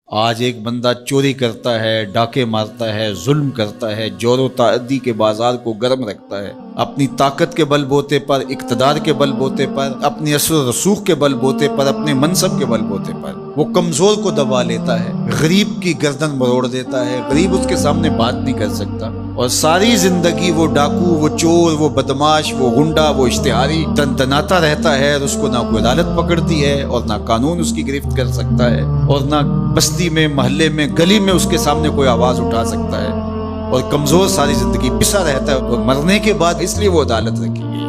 آج ایک بندہ چوری کرتا ہے، ڈاکے مارتا ہے، ظلم کرتا ہے، جور و تعدی کے بازار کو گرم رکھتا ہے، اپنی طاقت کے بل بوتے پر، اقتدار کے بل بوتے پر، اپنی اثر و رسوخ کے بل بوتے پر، اپنے منصب کے بل بوتے پر وہ کمزور کو دبا لیتا ہے، غریب کی گردن مروڑ دیتا ہے، غریب اس کے سامنے بات نہیں کر سکتا، اور ساری زندگی وہ ڈاکو، وہ چور، وہ بدماش، وہ غنڈا، وہ اشتہاری تنتناتا رہتا ہے، اور اس کو نہ کوئی عدالت پکڑتی ہے اور نہ قانون اس کی گرفت کر سکتا ہے، اور نہ بستی میں، محلے میں، گلی میں اس کے سامنے کوئی آواز اٹھا سکتا ہے، اور کمزور ساری زندگی پسا رہتا ہے، اور مرنے کے بعد اس لیے وہ عدالت رکھی گئی ہے۔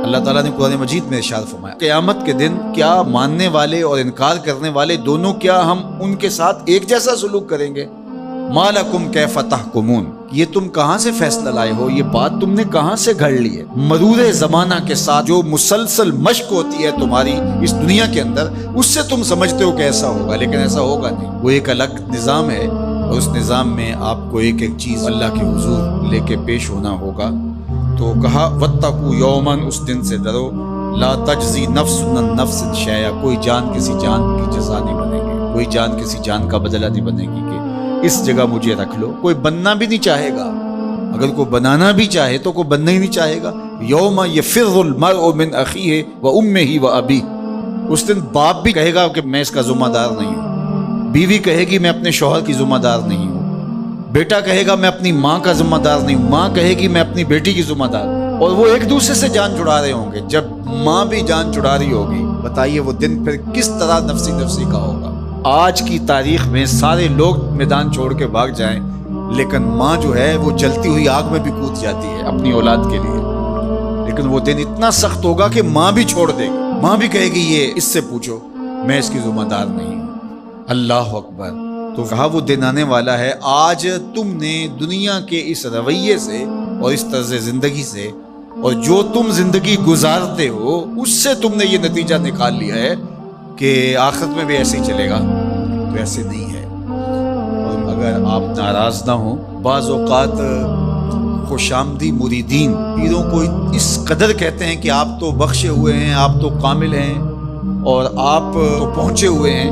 اللہ تعالیٰ نے قرآن مجید میں ارشاد فرمایا، قیامت کے دن کیا ماننے والے اور انکار کرنے والے دونوں، کیا ہم ان کے ساتھ ایک جیسا سلوک کریں گے؟ ما لکم کیف تحکمون، یہ تم کہاں سے فیصلہ لائے ہو، یہ بات تم نے کہاں سے گھڑ لی ہے؟ مرور زمانہ کے ساتھ جو مسلسل مشق ہوتی ہے تمہاری اس دنیا کے اندر، اس سے تم سمجھتے ہو کہ ایسا ہوگا، لیکن ایسا ہوگا نہیں۔ وہ ایک الگ نظام ہے، اور اس نظام میں آپ کو ایک ایک چیز اللہ کے حضور لے کے پیش ہونا ہوگا۔ تو کہا واتقوا یوما، اس دن سے ڈرو، لا تجزی نفس عن نفس شیئا، کوئی جان کسی جان کی جزا نہیں بنے گی، کوئی جان کسی جان کا بدلہ نہیں بنے گی کہ اس جگہ مجھے رکھ لو۔ کوئی بننا بھی نہیں چاہے گا، اگر کوئی بنانا بھی چاہے تو کوئی بننا ہی نہیں چاہے گا۔ یوم یفر المرء من اخیہ وامہ وابیہ، اس دن باپ بھی کہے گا کہ میں اس کا ذمہ دار نہیں ہوں، بیوی کہے گی میں اپنے شوہر کی ذمہ دار نہیں ہوں، بیٹا کہے گا میں اپنی ماں کا ذمہ دار نہیں ہوں، ماں کہے گی میں اپنی بیٹی کی ذمہ دار ہوں، اور وہ ایک دوسرے سے جان چھڑا رہے ہوں گے۔ جب ماں بھی جان چھڑا رہی ہوگی، بتائیے وہ دن پھر کس طرح نفسی نفسی کا ہوگا۔ آج کی تاریخ میں سارے لوگ میدان چھوڑ کے بھاگ جائیں، لیکن ماں جو ہے وہ جلتی ہوئی آگ میں بھی کود جاتی ہے اپنی اولاد کے لیے، لیکن وہ دن اتنا سخت ہوگا کہ ماں بھی چھوڑ دے گی، ماں بھی کہے گی یہ اس سے پوچھو، میں اس کی ذمہ دار نہیں ہوں۔ اللہ اکبر۔ تو کہا وہ دن آنے والا ہے، آج تم نے دنیا کے اس رویے سے اور اس طرز زندگی سے، اور جو تم زندگی گزارتے ہو اس سے تم نے یہ نتیجہ نکال لیا ہے کہ آخرت میں بھی ایسے ہی چلے گا، تو ایسے نہیں ہے۔ اور اگر آپ ناراض نہ ہوں، بعض اوقات خوش آمدی مریدین پیروں کو اس قدر کہتے ہیں کہ آپ تو بخشے ہوئے ہیں، آپ تو کامل ہیں، اور آپ تو پہنچے ہوئے ہیں،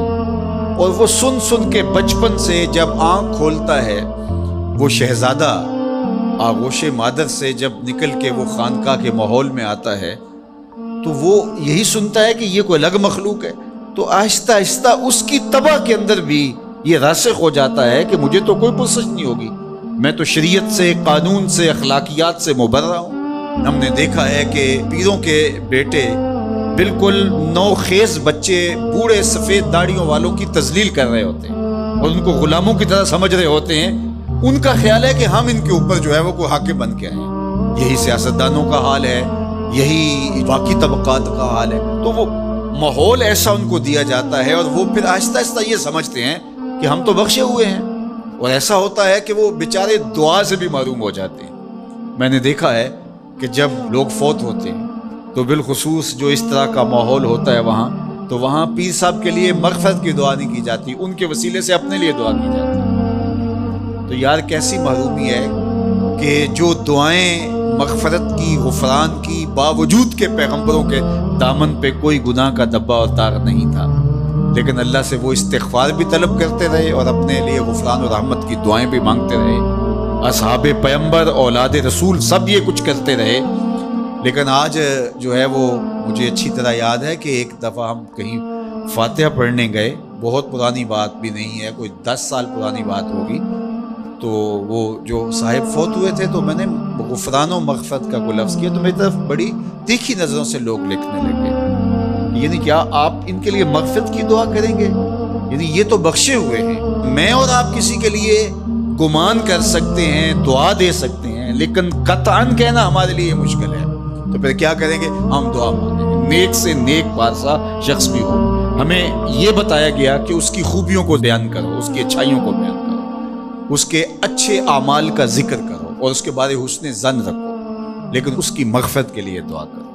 اور وہ سن سن کے بچپن سے جب آنکھ کھولتا ہے وہ شہزادہ آغوش مادر سے جب نکل کے وہ خانقاہ کے ماحول میں آتا ہے، تو وہ یہی سنتا ہے کہ یہ کوئی الگ مخلوق ہے، تو آہستہ آہستہ اس کی طبع کے اندر بھی یہ راسخ ہو جاتا ہے کہ مجھے تو کوئی پرسش نہیں ہوگی، میں تو شریعت سے، قانون سے، اخلاقیات سے مبرہ ہوں۔ ہم نے دیکھا ہے کہ پیروں کے بیٹے بالکل نوخیز بچے بوڑھے سفید داڑھیوں والوں کی تذلیل کر رہے ہوتے ہیں، اور ان کو غلاموں کی طرح سمجھ رہے ہوتے ہیں۔ ان کا خیال ہے کہ ہم ان کے اوپر جو ہے وہ کوئی حاکم بن کے آئیں۔ یہی سیاستدانوں کا حال ہے، یہی باقی طبقات کا حال ہے۔ تو وہ ماحول ایسا ان کو دیا جاتا ہے، اور وہ پھر آہستہ آہستہ یہ سمجھتے ہیں کہ ہم تو بخشے ہوئے ہیں، اور ایسا ہوتا ہے کہ وہ بیچارے دعا سے بھی محروم ہو جاتے ہیں۔ میں نے دیکھا ہے کہ جب لوگ فوت ہوتے ہیں تو بالخصوص جو اس طرح کا ماحول ہوتا ہے وہاں، تو وہاں پیر صاحب کے لیے مغفرت کی دعا نہیں کی جاتی، ان کے وسیلے سے اپنے لیے دعا کی جاتی ہے۔ تو یار کیسی محرومی ہے کہ جو دعائیں مغفرت کی، غفران کی، باوجود کے پیغمبروں کے دامن پہ کوئی گناہ کا دبا اور داغ نہیں تھا، لیکن اللہ سے وہ استغفار بھی طلب کرتے رہے اور اپنے لیے غفران و رحمت کی دعائیں بھی مانگتے رہے۔ اصحاب پیغمبر، اولاد رسول سب یہ کچھ کرتے رہے، لیکن آج جو ہے وہ مجھے اچھی طرح یاد ہے کہ ایک دفعہ ہم کہیں فاتحہ پڑھنے گئے، بہت پرانی بات بھی نہیں ہے، کوئی 10 سال پرانی بات ہوگی، تو وہ جو صاحب فوت ہوئے تھے تو میں نے غفران و مغفرت کا کوئی لفظ کیا، تو میری طرف بڑی تیکھی نظروں سے لوگ لکھنے لگے، یعنی کیا آپ ان کے لیے مغفرت کی دعا کریں گے؟ یعنی یہ تو بخشے ہوئے ہیں، میں اور آپ کسی کے لیے گمان کر سکتے ہیں، دعا دے سکتے ہیں، لیکن قطعاً کہنا ہمارے لیے مشکل ہے۔ تو پھر کیا کریں گے؟ ہم دعا مانگیں گے، نیک سے نیک پارسا شخص بھی ہو، ہمیں یہ بتایا گیا کہ اس کی خوبیوں کو بیان کرو، اس کی اچھائیوں کو بیان کرو، اس کے اچھے اعمال کا ذکر کرو، اور اس کے بارے حسن ظن رکھو، لیکن اس کی مغفرت کے لیے دعا کرو۔